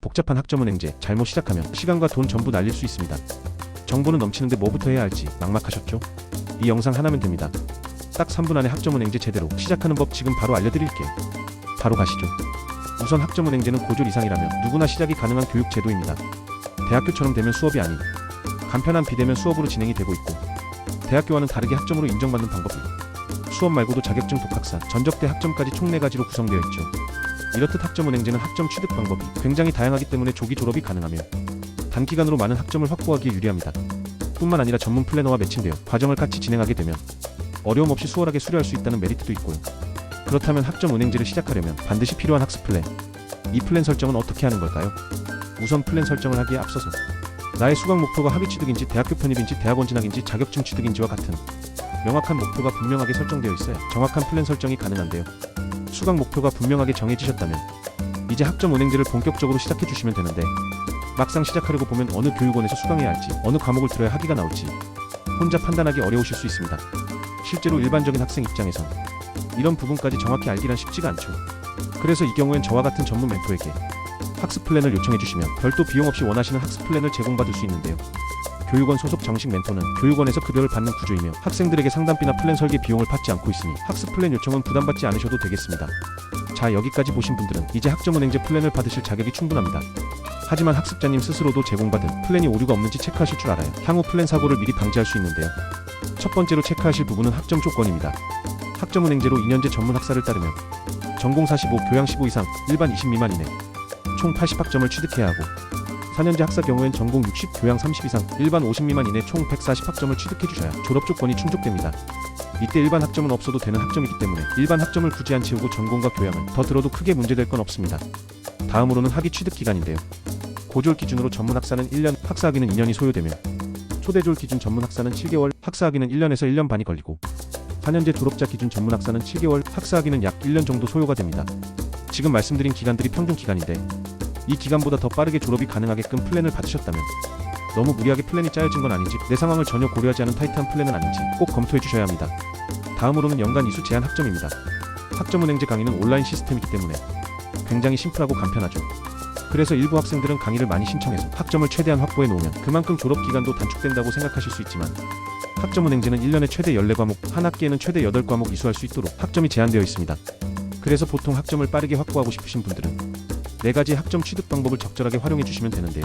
복잡한 학점은행제 잘못 시작하면 시간과 돈 전부 날릴 수 있습니다. 정보는 넘치는데 뭐부터 해야 할지 막막하셨죠? 이 영상 하나면 됩니다. 딱 3분 안에 학점은행제 제대로 시작하는 법 지금 바로 알려드릴게요. 바로 가시죠. 우선 학점은행제는 고졸 이상이라면 누구나 시작이 가능한 교육 제도입니다. 대학교처럼 되면 수업이 아닌 간편한 비대면 수업으로 진행이 되고 있고, 대학교와는 다르게 학점으로 인정받는 방법이 수업 말고도 자격증, 독학사, 전적대 학점까지 총 4가지로 구성되어 있죠. 이렇듯 학점은행제는 학점 취득 방법이 굉장히 다양하기 때문에 조기 졸업이 가능하며 단기간으로 많은 학점을 확보하기에 유리합니다. 뿐만 아니라 전문 플래너와 매칭되어 과정을 같이 진행하게 되면 어려움 없이 수월하게 수료할 수 있다는 메리트도 있고요. 그렇다면 학점은행제를 시작하려면 반드시 필요한 학습 플랜, 이 플랜 설정은 어떻게 하는 걸까요? 우선 플랜 설정을 하기에 앞서서 나의 수강 목표가 학위 취득인지 대학교 편입인지 대학원 진학인지 자격증 취득인지와 같은 명확한 목표가 분명하게 설정되어 있어야 정확한 플랜 설정이 가능한데요. 수강 목표가 분명하게 정해지셨다면 이제 학점은행제를 본격적으로 시작해 주시면 되는데, 막상 시작하려고 보면 어느 교육원에서 수강해야 할지, 어느 과목을 들어야 학위가 나올지 혼자 판단하기 어려우실 수 있습니다. 실제로 일반적인 학생 입장에선 이런 부분까지 정확히 알기란 쉽지가 않죠. 그래서 이 경우엔 저와 같은 전문 멘토에게 학습 플랜을 요청해 주시면 별도 비용 없이 원하시는 학습 플랜을 제공받을 수 있는데요. 교육원 소속 정식 멘토는 교육원에서 급여를 받는 구조이며 학생들에게 상담비나 플랜 설계 비용을 받지 않고 있으니 학습 플랜 요청은 부담받지 않으셔도 되겠습니다. 자, 여기까지 보신 분들은 이제 학점은행제 플랜을 받으실 자격이 충분합니다. 하지만 학습자님 스스로도 제공받은 플랜이 오류가 없는지 체크하실 줄 알아야 향후 플랜 사고를 미리 방지할 수 있는데요. 첫 번째로 체크하실 부분은 학점 조건입니다. 학점은행제로 2년제 전문 학사를 따르면 전공 45, 교양 15 이상, 일반 20 미만 이내 총 80학점을 취득해야 하고, 4년제 학사 경우엔 전공 60, 교양 30 이상, 일반 50 미만 이내 총 140학점을 취득해 주셔야 졸업 조건이 충족됩니다. 이때 일반 학점은 없어도 되는 학점이기 때문에 일반 학점을 굳이 안 채우고 전공과 교양을 더 들어도 크게 문제될 건 없습니다. 다음으로는 학위 취득 기간인데요. 고졸 기준으로 전문 학사는 1년, 학사학위는 2년이 소요되며 초대졸 기준 전문 학사는 7개월, 학사학위는 1년에서 1년 반이 걸리고, 4년제 졸업자 기준 전문 학사는 7개월, 학사학위는 약 1년 정도 소요가 됩니다. 지금 말씀드린 기간들이 평균 기간인데, 이 기간보다 더 빠르게 졸업이 가능하게끔 플랜을 받으셨다면 너무 무리하게 플랜이 짜여진 건 아닌지, 내 상황을 전혀 고려하지 않은 타이트한 플랜은 아닌지 꼭 검토해 주셔야 합니다. 다음으로는 연간 이수 제한 학점입니다. 학점은행제 강의는 온라인 시스템이기 때문에 굉장히 심플하고 간편하죠. 그래서 일부 학생들은 강의를 많이 신청해서 학점을 최대한 확보해 놓으면 그만큼 졸업 기간도 단축된다고 생각하실 수 있지만, 학점은행제는 1년에 최대 14과목, 한 학기에는 최대 8과목 이수할 수 있도록 학점이 제한되어 있습니다. 그래서 보통 학점을 빠르게 확보하고 싶으신 분들은 4가지 학점 취득 방법을 적절하게 활용해 주시면 되는데요.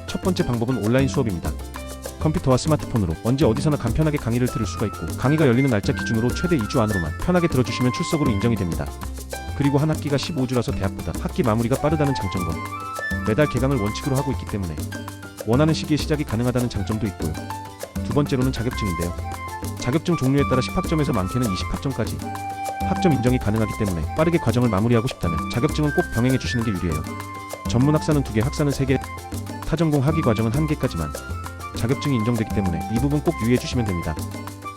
첫 번째 방법은 온라인 수업입니다. 컴퓨터와 스마트폰으로 언제 어디서나 간편하게 강의를 들을 수가 있고, 강의가 열리는 날짜 기준으로 최대 2주 안으로만 편하게 들어주시면 출석으로 인정이 됩니다. 그리고 한 학기가 15주라서 대학보다 학기 마무리가 빠르다는 장점과 매달 개강을 원칙으로 하고 있기 때문에 원하는 시기에 시작이 가능하다는 장점도 있고요. 두 번째로는 자격증인데요. 자격증 종류에 따라 10학점에서 많게는 20학점까지 학점 인정이 가능하기 때문에 빠르게 과정을 마무리하고 싶다면 자격증은 꼭 병행해 주시는 게 유리해요. 전문 학사는 2개, 학사는 3개, 타전공 학위 과정은 1개까지만 자격증이 인정되기 때문에 이 부분 꼭 유의해 주시면 됩니다.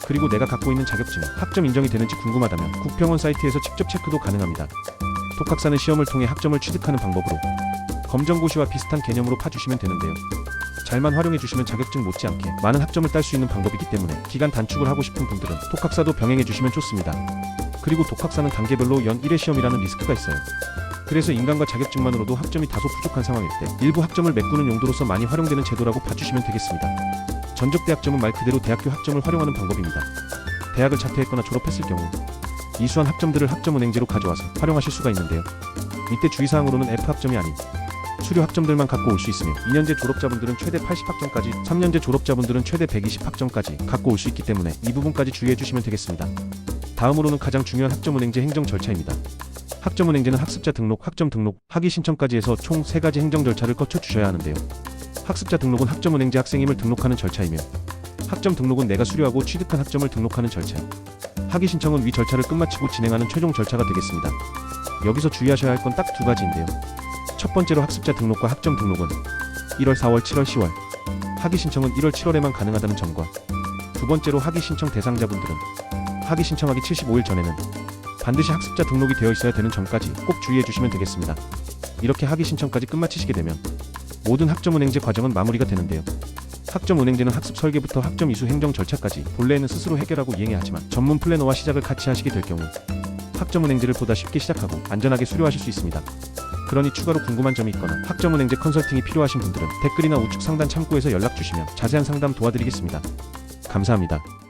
그리고 내가 갖고 있는 자격증이 학점 인정이 되는지 궁금하다면 국평원 사이트에서 직접 체크도 가능합니다. 독학사는 시험을 통해 학점을 취득하는 방법으로 검정고시와 비슷한 개념으로 파주시면 되는데요. 잘만 활용해 주시면 자격증 못지않게 많은 학점을 딸 수 있는 방법이기 때문에 기간 단축을 하고 싶은 분들은 독학사도 병행해 주시면 좋습니다. 그리고 독학사는 단계별로 연 1회 시험이라는 리스크가 있어요. 그래서 인강과 자격증만으로도 학점이 다소 부족한 상황일 때 일부 학점을 메꾸는 용도로서 많이 활용되는 제도라고 봐주시면 되겠습니다. 전적대 학점은 말 그대로 대학교 학점을 활용하는 방법입니다. 대학을 자퇴했거나 졸업했을 경우 이수한 학점들을 학점은행제로 가져와서 활용하실 수가 있는데요. 이때 주의사항으로는 F학점이 아닌 수료 학점들만 갖고 올 수 있으며, 2년제 졸업자분들은 최대 80학점까지, 3년제 졸업자분들은 최대 120학점까지 갖고 올 수 있기 때문에 이 부분까지 주의해 주시면 되겠습니다. 다음으로는 가장 중요한 학점은행제 행정 절차입니다. 학점은행제는 학습자 등록, 학점 등록, 학위 신청까지 해서 총 3가지 행정 절차를 거쳐 주셔야 하는데요. 학습자 등록은 학점은행제 학생임을 등록하는 절차이며, 학점 등록은 내가 수료하고 취득한 학점을 등록하는 절차, 학위 신청은 위 절차를 끝마치고 진행하는 최종 절차가 되겠습니다. 여기서 주의하셔야 할 건 딱 2가지인데요. 첫 번째로 학습자 등록과 학점 등록은 1월, 4월, 7월, 10월, 학위 신청은 1월, 7월에만 가능하다는 점과, 두 번째로 학위 신청 대상자분들은 학위 신청하기 75일 전에는 반드시 학습자 등록이 되어 있어야 되는 점까지 꼭 주의해 주시면 되겠습니다. 이렇게 학위 신청까지 끝마치시게 되면 모든 학점은행제 과정은 마무리가 되는데요. 학점은행제는 학습 설계부터 학점 이수 행정 절차까지 본래에는 스스로 해결하고 이행해야 하지만 전문 플래너와 시작을 같이 하시게 될 경우 학점은행제를 보다 쉽게 시작하고 안전하게 수료하실 수 있습니다. 그러니 추가로 궁금한 점이 있거나 학점은행제 컨설팅이 필요하신 분들은 댓글이나 우측 상단 창구에서 연락 주시면 자세한 상담 도와드리겠습니다. 감사합니다.